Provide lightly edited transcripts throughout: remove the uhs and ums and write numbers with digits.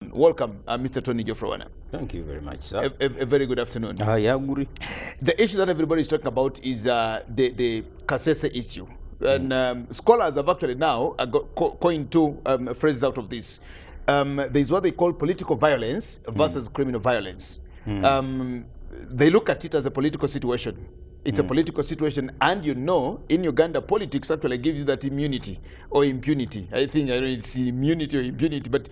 Welcome, Mr. Tony Owana. Thank you very much, sir. A very good afternoon. I agree. The issue that everybody is talking about is the Kasese issue. And scholars have actually now coined two phrases out of this. There's what they call political violence versus criminal violence. They look at it as a political situation. It's a political situation, and in Uganda, politics actually gives you that immunity or impunity. I think it's immunity or impunity, but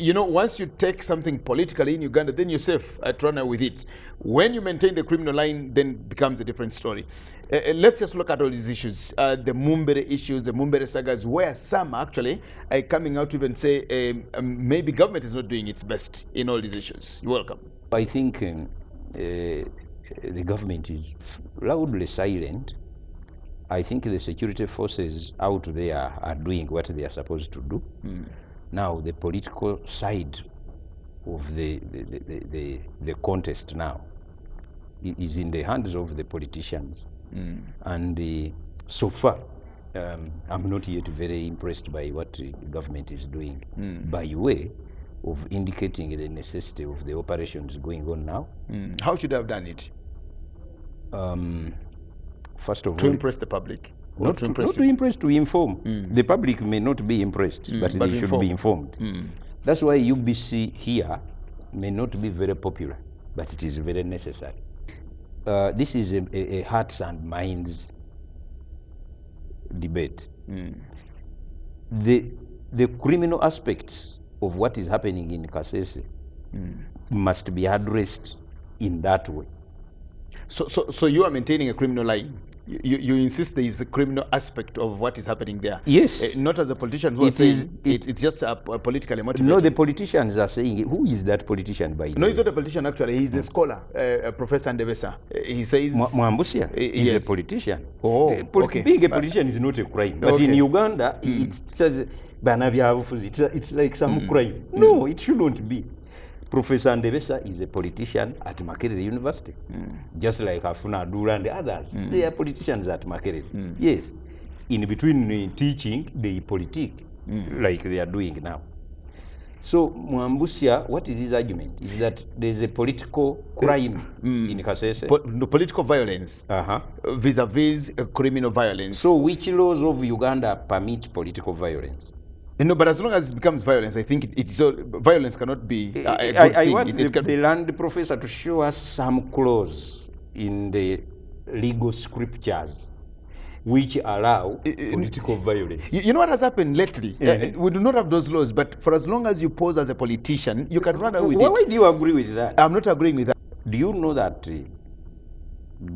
once you take something politically in Uganda, then you're safe at running with it. When you maintain the criminal line, then becomes a different story. Let's just look at all these issues, the Mumbere issues, the Mumbere sagas, where some actually are coming out to even say maybe government is not doing its best in all these issues. You're welcome. I think the government is loudly silent. I think the security forces out there are doing what they are supposed to do. Now, the political side of the contest now is in the hands of the politicians. And so far, I'm not yet very impressed by what the government is doing by way of indicating the necessity of the operations going on now. How should they have done it? First of all, to impress the public. Not to impress, to inform. The public may not be impressed, but they should be informed. That's why UBC here may not be very popular, but it is very necessary. This is a hearts and minds debate. The criminal aspects of what is happening in Kasese must be addressed in that way. So you are maintaining a criminal line. You insist there is a criminal aspect of what is happening there. Yes. Not as a politician who is saying it's just a politically motivated. No, the politicians are saying it. Who is that politician by the way? No, he's not a politician actually. He's a scholar, Professor Ndebesa. He says... Mwambusia is a politician. Oh, okay. Being a politician is not a crime. But in Uganda, it says, it's like some crime. No, it shouldn't be. Professor Ndebesa is a politician at Makerere University, just like Afuna Dura and others. They are politicians at Makerere. Yes, in between teaching, they politique, like they are doing now. So Mwambusia, what is his argument? Is that there is a political crime in Kasese? Political violence vis-a-vis criminal violence. So which laws of Uganda permit political violence? No, but as long as it becomes violence, I think violence cannot be a good thing. I want the land professor to show us some clause in the legal scriptures which allow political violence. You know what has happened lately? We do not have those laws, but for as long as you pose as a politician, you can run away with it. Why do you agree with that? I'm not agreeing with that. Do you know that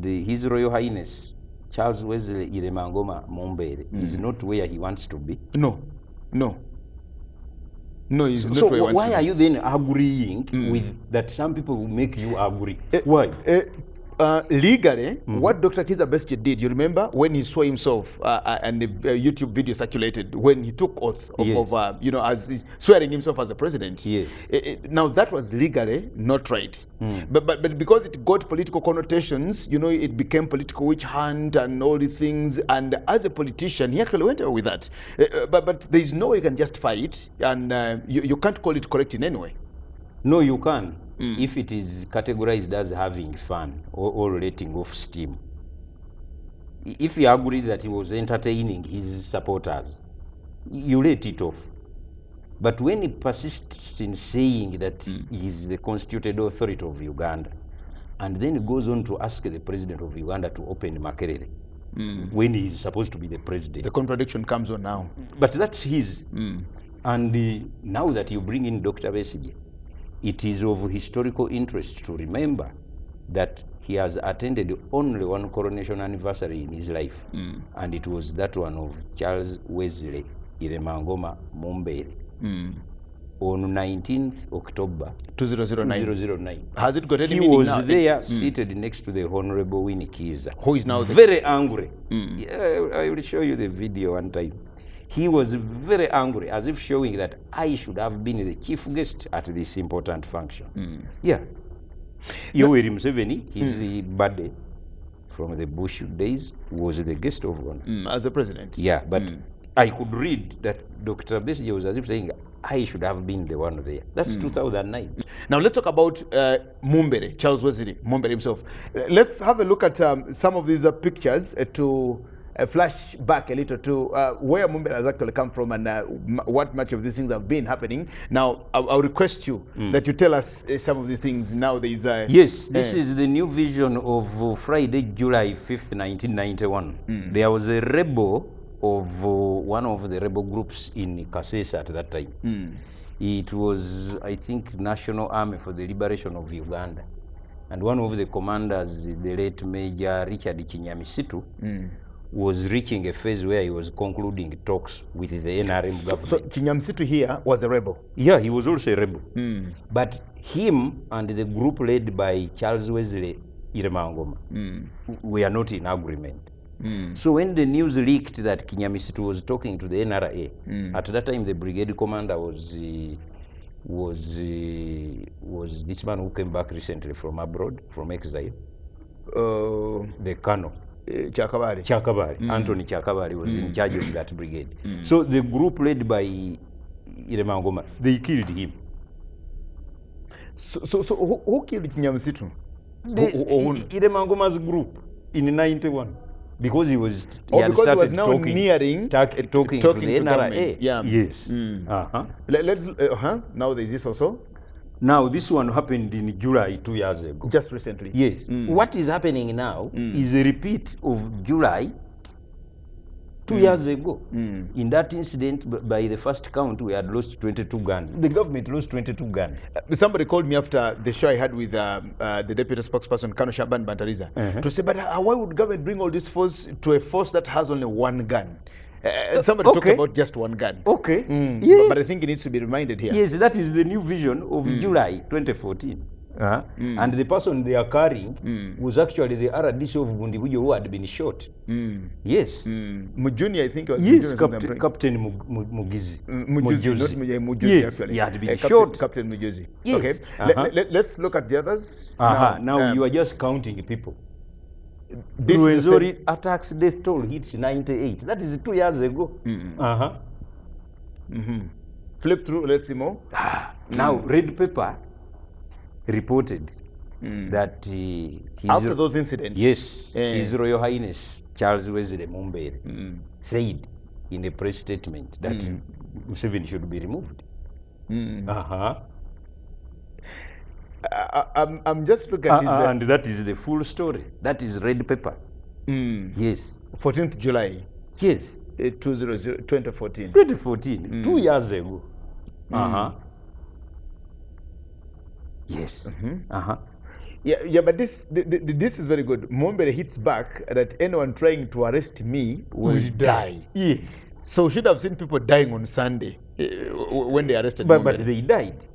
His Royal Highness Charles Wesley Mumbere is not where he wants to be? No, it's not. So why are you then agreeing with that? Some people will make you agree. Why? Legally, what Dr. Kiza Bestie did, you remember when he saw himself and the YouTube video circulated when he took oath of as he's swearing himself as a president. Yes. Now that was legally not right, but because it got political connotations, it became political witch hunt and all these things. And as a politician, he actually went away with that. But there is no way you can justify it, and you can't call it correct in any way. No, you can. If it is categorized as having fun or letting off steam. If you agree that he was entertaining his supporters, you let it off. But when he persists in saying that he is the constituted authority of Uganda, and then he goes on to ask the president of Uganda to open Makerere, when he is supposed to be the president. The contradiction comes on now. But that's his. And now that you bring in Dr. Besigye, it is of historical interest to remember that he has attended only one coronation anniversary in his life, and it was that one of Charles Wesley Mumbere on 19th October 2009. Has it got any he meaning was now? There seated next to the Honorable Winnie Kiza, who is now very angry. I will show you the video one time. He was very angry, as if showing that I should have been the chief guest at this important function. Yoweri Museveni, his buddy from the Bush days, was the guest of honor. As a president? Yeah, but I could read that Dr. Besigye was as if saying, I should have been the one there. That's 2009. Now let's talk about Mumbere, Charles Wesley Mumbere himself. Let's have a look at some of these pictures to flash back a little to where Mumbere has actually come from and what much of these things have been happening. Now, I'll request you that you tell us some of the things now. There is yes, this is the new vision of Friday, July 5th, 1991. There was a rebel of one of the rebel groups in Kasese at that time. It was, I think, National Army for the Liberation of Uganda. And one of the commanders, the late Major Richard Kinyamisitu, was reaching a phase where he was concluding talks with the NRM government. So Kinyamisitu here was a rebel? Yeah, he was also a rebel. But him and the group led by Charles Wesley Mumbere were not in agreement. So when the news leaked that Kinyamisitu was talking to the NRA, at that time the brigade commander was this man who came back recently from abroad, from exile, the colonel. Chakabari. Anthony Chakabari was in charge of that brigade. So the group led by Mumbere, they killed him. So who killed Kinyamisitu? Mumbere group in 91. Because he had started was now talking to the NRA. Yeah. Yes. Now there is this also? Now this one happened in July 2 years ago. Just recently? Yes. What is happening now is a repeat of July 2 years ago. In that incident, by the first count, we had lost 22 guns. The government lost 22 guns. Somebody called me after the show I had with the deputy spokesperson, Kano Shaban Bantariza, to say, but why would government bring all this force to a force that has only one gun? Somebody talked about just one gun. Okay. Yes. But I think it needs to be reminded here. Yes, that is the new vision of July 2014. And the person they are carrying was actually the RDC of Bundibujo who had been shot. Yes. Mujuni, I think. Yes, Captain Mugizi. Mujuzi, not Mujuzi, yes, actually. he had been shot. Captain Mujuzi. Yes. Okay. Let's look at the others. Now you are just counting people. Rwenzururu attacks death toll hits 98. That is 2 years ago. Flip through, let's see more. Now, Red Pepper reported that after those incidents, yes, His Royal Highness Charles Wesley Mumbere said in a press statement that Museveni should be removed. I'm just looking at his... and that is the full story. That is Red Pepper. Yes. 14th July. Yes. 2014. 2014. 2 years ago. Yes. Yeah, but this is very good. Mumbere hits back that anyone trying to arrest me will die. Yes. So we should have seen people dying on Sunday when they arrested But Mumbere. they died.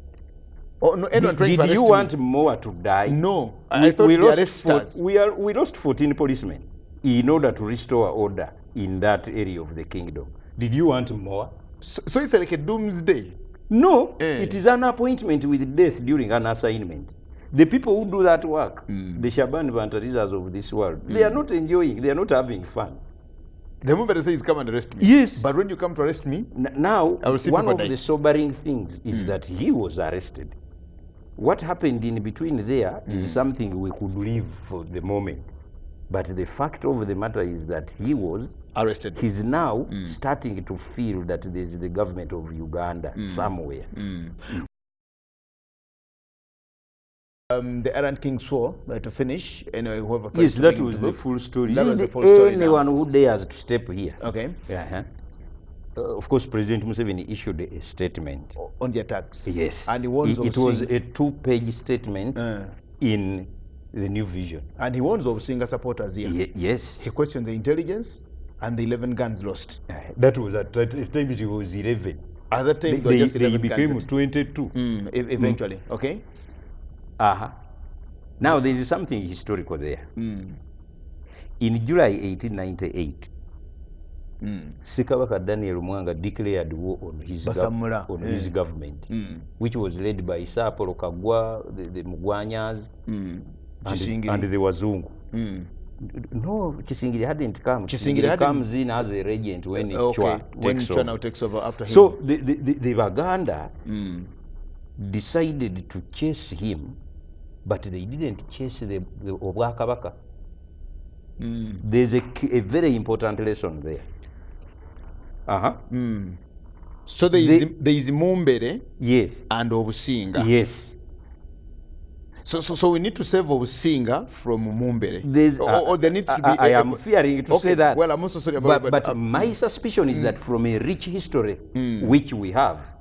Oh, no, did you want more to die? No. I thought we lost 14 policemen in order to restore order in that area of the kingdom. Did you want more? So it's like a doomsday? No, it is an appointment with death during an assignment. The people who do that work, the Shaban Bantarizas of this world, they are not enjoying, they are not having fun. The Mumbere says, come and arrest me. Yes. But when you come to arrest me, now, one of the sobering things is that he was arrested. What happened in between there is something we could leave for the moment. But the fact of the matter is that he was arrested. He's now starting to feel that there's the government of Uganda somewhere. The Errant King swore to finish. Anyway, whoever yes, that was the full story. That was the full story. Anyone who dares to step here. Okay. Of course, President Museveni issued a statement on the attacks. Yes. And he warns it was a 2-page statement in the new vision. And he warns Obusinga supporters here. Yes. He questioned the intelligence and the 11 guns lost. That was at times it was 11. At that time, they became 22. Eventually, okay. Now there is something historical there. In July 1898, Ssekabaka Daniel Mwanga declared war on his government, which was led by Sir Apollo Kagwa, the Mugwanyas, and the Wazungu. No, Kisingiri hadn't come. Kisingiri comes in as a regent when okay, Chwa now takes over after him. So the Baganda decided to chase him, but they didn't chase the Obwakabaka. There's a very important lesson there. So there is Mumbere, yes, and Obusinga. Yes. So we need to save Obusinga from Mumbere. Or there needs to be. I am fearing to say that. Well, I'm also sorry about it. But my suspicion is that from a rich history, which we have,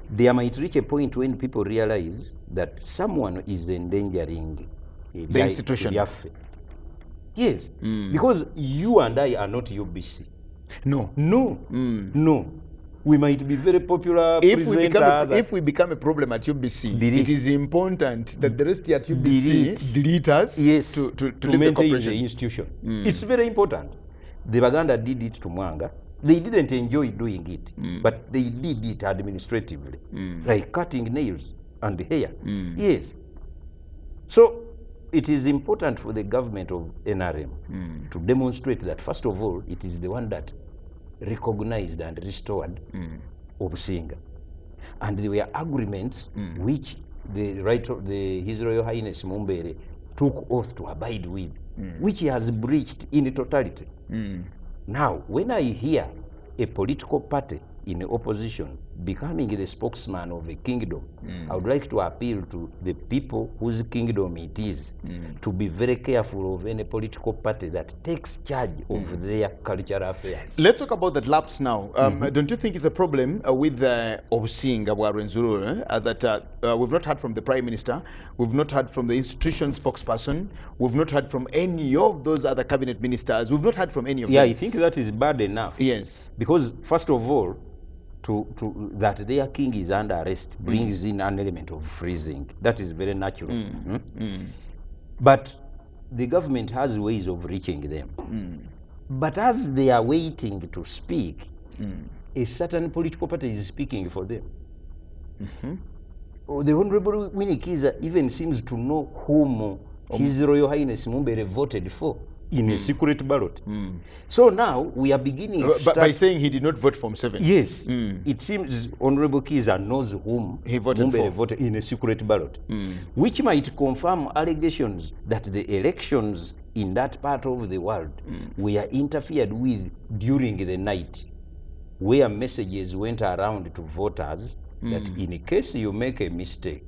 there might reach a point when people realize that someone is endangering the institution. Yes, because you and I are not UBC. No. No. We might be very popular if we become a problem at UBC, it is important that the rest at UBC delete us to maintain the institution. It's very important. The Baganda did it to Mwanga. They didn't enjoy doing it, but they did it administratively, like cutting nails and hair. Yes. So it is important for the government of NRM to demonstrate that, first of all, it is the one that recognized and restored Obusinga. And there were agreements which His Royal Highness Mumbere took oath to abide with, which he has breached in totality. Now, when I hear a political party in opposition becoming the spokesman of a kingdom, I would like to appeal to the people whose kingdom it is to be very careful of any political party that takes charge of their cultural affairs. Let's talk about that lapse now. Don't you think it's a problem with Obusinga bwa Rwenzururu that we've not heard from the Prime Minister, we've not heard from the institution spokesperson, we've not heard from any of those other cabinet ministers, we've not heard from any of them? Yeah, I think that is bad enough. Yes. Because, first of all, that their king is under arrest brings in an element of freezing. That is very natural. But the government has ways of reaching them. But as they are waiting to speak, a certain political party is speaking for them. The Honorable Minikiza even seems to know whom His Royal Highness Mumbere voted for in a secret ballot. So now we are beginning to by saying he did not vote for Mzee. Yes. It seems Honorable Kiza knows whom he voted Mumbere voted in a secret ballot, which might confirm allegations that the elections in that part of the world were interfered with during the night, where messages went around to voters that in case you make a mistake,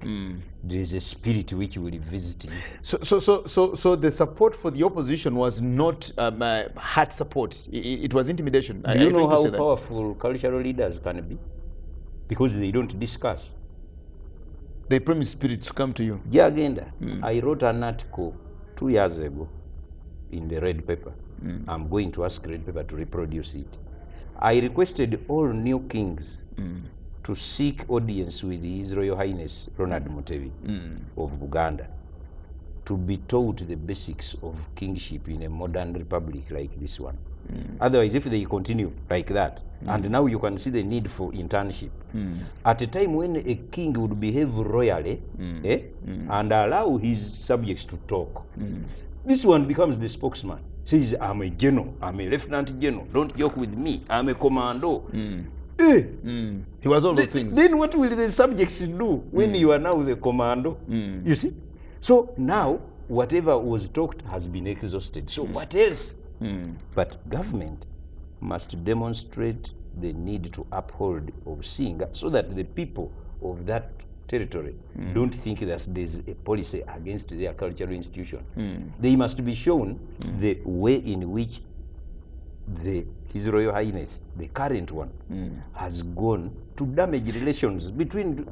there is a spirit which will visit you. So the support for the opposition was not hard support. It was intimidation. Do you know how powerful cultural leaders can be? Because they don't discuss. They promise spirit to come to you. Gyagenda. I wrote an article 2 years ago in the Red Paper. I'm going to ask Red Paper to reproduce it. I requested all new kings to seek audience with His Royal Highness Ronald Mutebi of Buganda to be taught the basics of kingship in a modern republic like this one. Otherwise, if they continue like that, and now you can see the need for internship, at a time when a king would behave royally and allow his subjects to talk, this one becomes the spokesman. Says, I'm a general, I'm a lieutenant general, don't joke with me, I'm a commando. He was all those things. Then what will the subjects do when you are now the commando? You see? So now, whatever was talked has been exhausted. So what else? But government must demonstrate the need to uphold Obusinga so that the people of that territory don't think that there's a policy against their cultural institution. They must be shown the way in which His Royal Highness, the current one, has gone to damage relations between...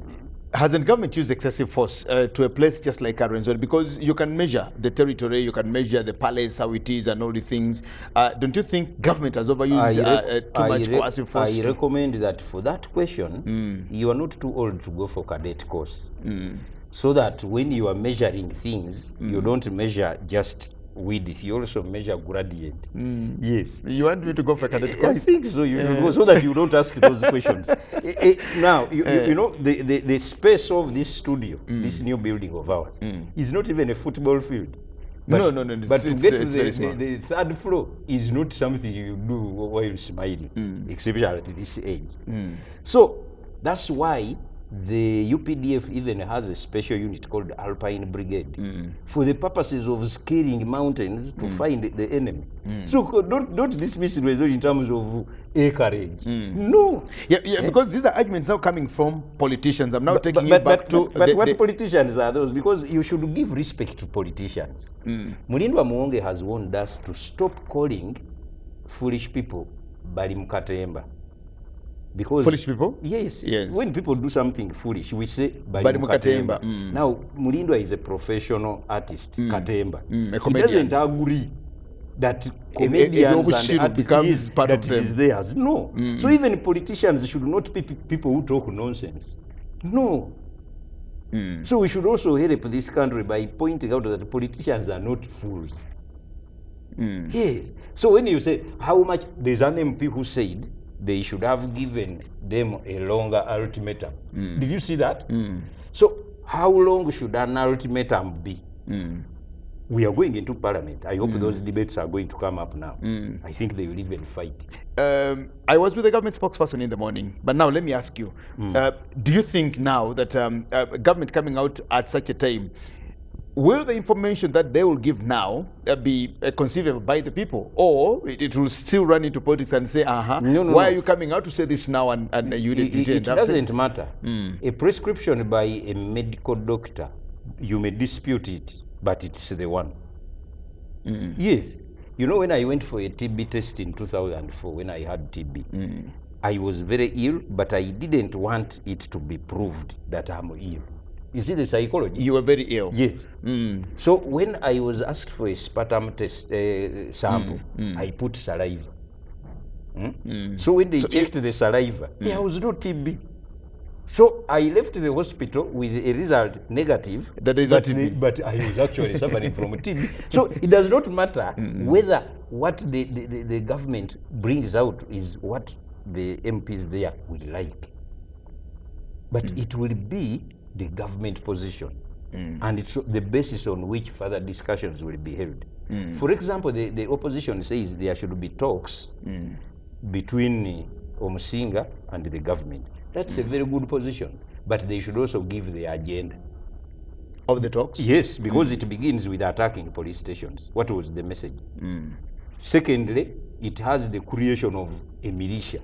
Hasn't government used excessive force to a place just like Rwenzururu? Because you can measure the territory, you can measure the palace, how it is and all the things. Don't you think government has overused too much coercive force? I recommend that for that question, you are not too old to go for cadet course. So that when you are measuring things, you don't measure just width, you also measure gradient. Yes. You want me to go for cadet course? I think so. You go so that you don't ask those questions. Now, you know, the space of this studio, this new building of ours, is not even a football field. But, No. But to get to very small. the third floor is not something you do while smiling, especially at this age. So that's why the UPDF even has a special unit called Alpine Brigade for the purposes of scaling mountains to find the enemy. So don't dismiss it in terms of acreage. No. Yeah, because these are arguments now coming from politicians. I'm now taking it back to... But what politicians are those? Because you should give respect to politicians. Mulindwa Muwonge has warned us to stop calling foolish people Bali Mukatemba. Because foolish people? Yes. When people do something foolish, we say Bali Mukatemba. Now, Mulindwa is a professional artist, Katemba. A He doesn't agree that comedians and artists part that of them. is theirs. No. So even politicians should not be people who talk nonsense. No. So we should also help this country by pointing out that politicians are not fools. Yes. So when you say how much, there's an MP who said they should have given them a longer ultimatum. Did you see that? So how long should an ultimatum be? We are going into parliament. I hope those debates are going to come up now. I think they will even fight. I was with the government spokesperson in the morning, but now let me ask you, do you think now that government coming out at such a time, will the information that they will give now be conceivable by the people, or it will still run into politics and say, why are you coming out to say this now and you didn't? It doesn't matter. A prescription by a medical doctor, you may dispute it, but it's the one. Yes. You know, when I went for a TB test in 2004, when I had TB, I was very ill, but I didn't want it to be proved that I'm ill. You see the psychology? You were very ill. Yes. So when I was asked for a sputum test sample, I put saliva. So when they checked the saliva, there was no TB. So I left the hospital with a result negative, that is TB. But I was actually suffering from TB. So it does not matter whether what the government brings out is what the MPs there will like. But it will be the government position. And it's the basis on which further discussions will be held. For example, the opposition says there should be talks between Omusinga and the government. That's a very good position. But they should also give the agenda. Of the talks? Yes, because it begins with attacking police stations. What was the message? Secondly, it has the creation of a militia,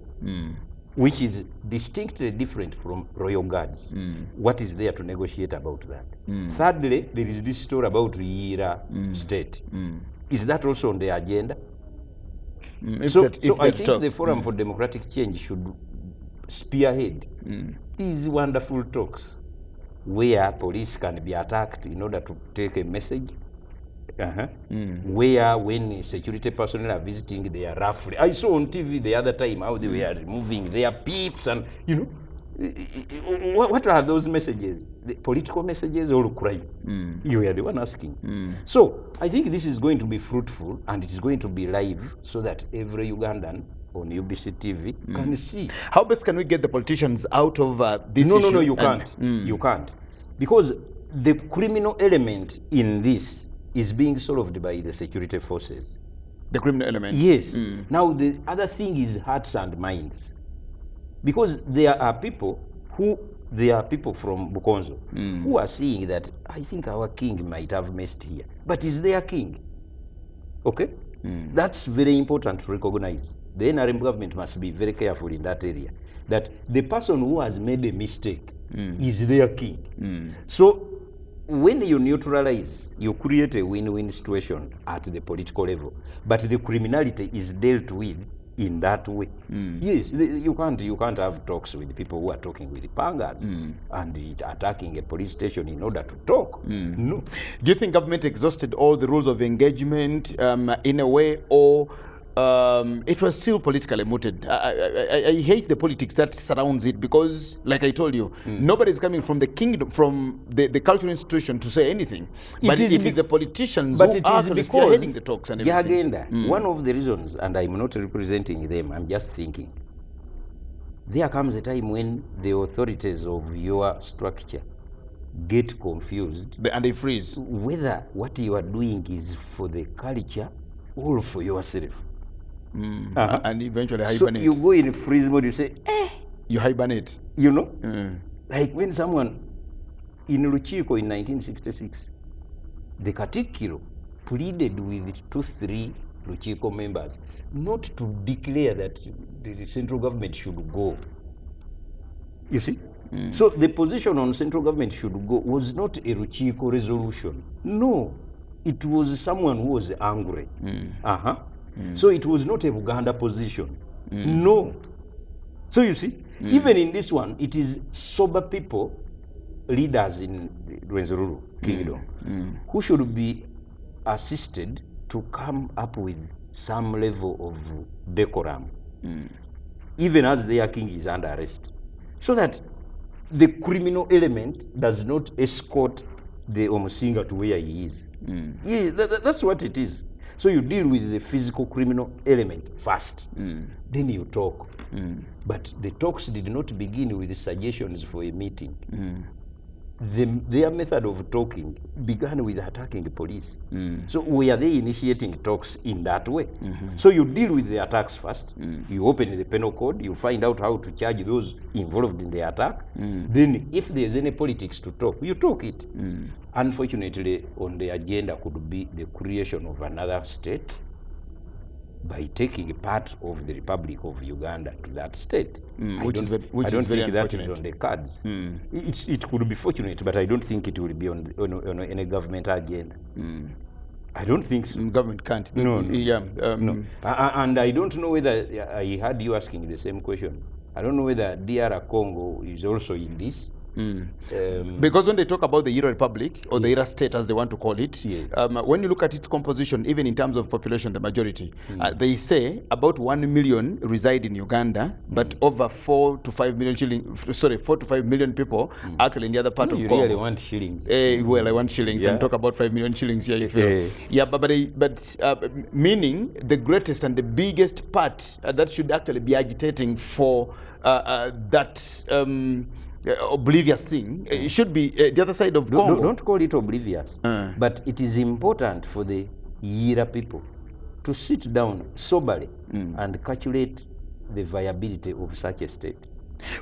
which is distinctly different from royal guards. What is there to negotiate about that? Thirdly, there is this story about Yira state. Is that also on the agenda? So I think the Forum for Democratic Change should spearhead these wonderful talks where police can be attacked in order to take a message. Where when security personnel are visiting, they are roughly. I saw on TV the other time how they were removing their peeps and, you know, what are those messages? The political messages or crime? You were the one asking. So I think this is going to be fruitful and it is going to be live so that every Ugandan on UBC TV can see. How best can we get the politicians out of this issue? No, you can't. You can't. Because the criminal element in this is being solved by the security forces. The criminal element? Yes. Now, the other thing is hearts and minds. Because there are people from Bukonzo who are seeing that, I think our king might have messed here. But is their king? Okay? That's very important to recognize. The NRM government must be very careful in that area. That the person who has made a mistake is their king. So, when you neutralize, you create a win-win situation at the political level, but the criminality is dealt with in that way. Yes, you can't have talks with people who are talking with pangas and attacking a police station in order to talk. No. Do you think government exhausted all the rules of engagement in a way, or it was still politically mooted? I hate the politics that surrounds it because, like I told you, nobody's coming from the kingdom, from the cultural institution to say anything. But it is the politicians who are actually spearheading the talks and everything. Gyagenda, one of the reasons, and I'm not representing them, I'm just thinking, there comes a time when the authorities of your structure get confused And they freeze. whether what you are doing is for the culture or for yourself. And eventually So hibernate. you go in freeze mode, you say, You hibernate. you know, like when someone in Luchiko in 1966, the Katikiro pleaded with 2-3 Luchiko members not to declare that the central government should go. You see? So the position on central government should go was not a Luchiko resolution. No, it was someone who was angry. So it was not a Buganda position. No. So you see, even in this one, it is sober people, leaders in Rwenzururu Kingdom, who should be assisted to come up with some level of decorum, even as their king is under arrest, so that the criminal element does not escort the Omusinga to where he is. Yeah, that's what it is. So you deal with the physical criminal element first, then you talk. But the talks did not begin with the suggestions for a meeting. Their method of talking began with attacking the police. So were they initiating talks in that way? So you deal with the attacks first. You open the penal code, you find out how to charge those involved in the attack. Then if there's any politics to talk, you talk it. Unfortunately, on the agenda could be the creation of another state by taking part of the Republic of Uganda to that state. I don't think that is on the cards. It could be fortunate, but I don't think it will be on any government agenda. I don't think so. Government can't. No. No. And I don't know whether, I heard you asking the same question. I don't know whether DR Congo is also in this. Because when they talk about the Ira Republic, or the Ira state as they want to call it, when you look at its composition, even in terms of population, the majority, they say about 1 million reside in Uganda, but over 4 to 5 million people actually in the other part of Congo. You really want shillings. Well, I want shillings, and talk about 5 million shillings here. But meaning the greatest and the biggest part that should actually be agitating for that oblivious thing, it should be the other side of Congo. Don't call it oblivious, but it is important for the Yira people to sit down soberly and calculate the viability of such a state.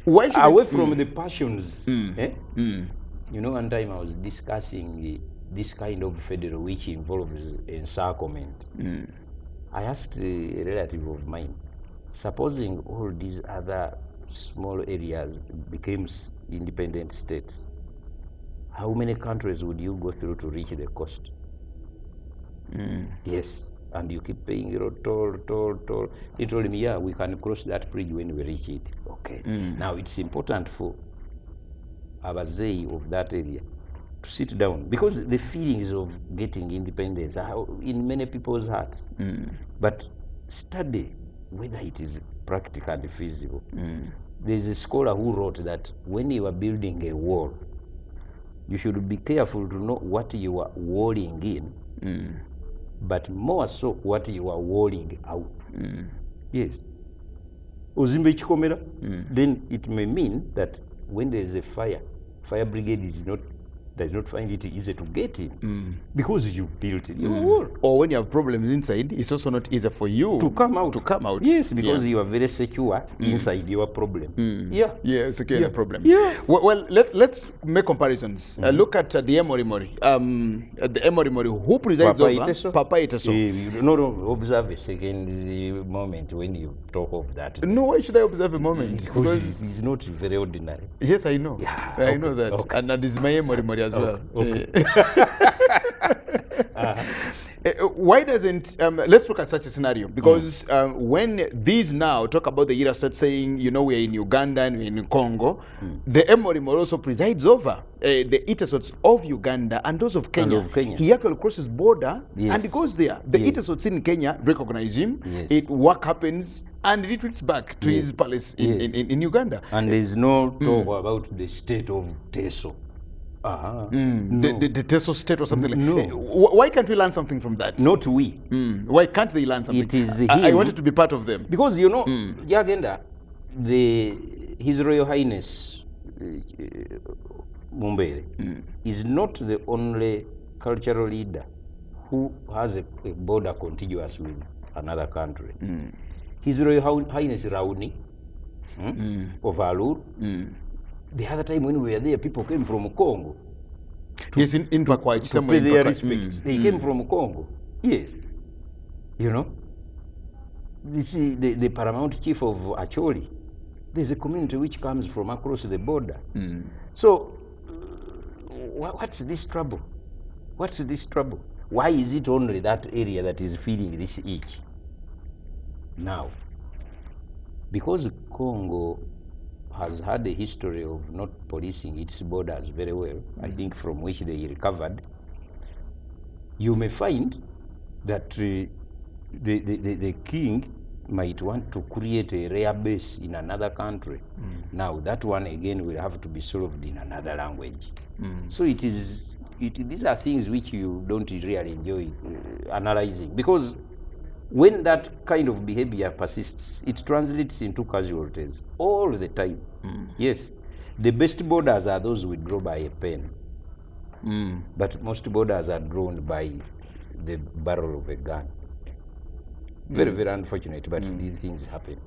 Away from the passions. You know, one time I was discussing this kind of federal which involves encirclement. I asked a relative of mine, supposing all these other small areas became independent states, how many countries would you go through to reach the coast? Yes, and you keep paying toll. He told me, yeah, we can cross that bridge when we reach it. Okay. Now it's important for Mzee of that area to sit down, because the feelings of getting independence are in many people's hearts. But study whether it is practical and feasible. There's a scholar who wrote that when you are building a wall, you should be careful to know what you are walling in, but more so what you are walling out. Yes. Ozimbe chikomera, then it may mean that when there is a fire brigade does not find it easy to get in, because you built it. Or when you have problems inside, it's also not easy for you to come out. Yes, because you are very secure inside your problem. Secure in the problem. Well, let's make comparisons. Look at the Emorimori. The Emorimori, who presides over Papa Iteso. No, observe a second moment when you talk of that. No, why should I observe a moment? Because it's not very ordinary. Yes, I know. I know that. Okay. And that is my Emorimori as well. Okay. Why doesn't, let's look at such a scenario, because when these now talk about the Ira state saying, you know, we're in Uganda and we're in Congo, the Emorimori also presides over the Itesots of Uganda and those of Kenya. He actually crosses border and he goes there. The Itesots in Kenya recognize him, work happens, and it returns back to his palace in Uganda. And there's no talk about the state of Teso. The Teso state or something No. like that. Why can't we learn something from that? Not we. Why can't they learn something? It is I wanted to be part of them. Because, you know, Gyagenda, His Royal Highness Mumbere is not the only cultural leader who has a border contiguous with another country. His Royal Highness Rauni of Alur, the other time when we were there, people came from Congo. Yes, in Pakwa, to pay their respects. They came from Congo. Yes. You know? You see, the paramount chief of Acholi, there's a community which comes from across the border. So, what's this trouble? What's this trouble? Why is it only that area that is feeling this itch? Now, because Congo has had a history of not policing its borders very well, I think from which they recovered, you may find that the king might want to create a rare base in another country. Now, that one again will have to be solved in another language. So these are things which you don't really enjoy analyzing, because when that kind of behavior persists, it translates into casualties all the time. Yes, the best borders are those we draw by a pen, but most borders are drawn by the barrel of a gun. Very, very unfortunate, but these things happen.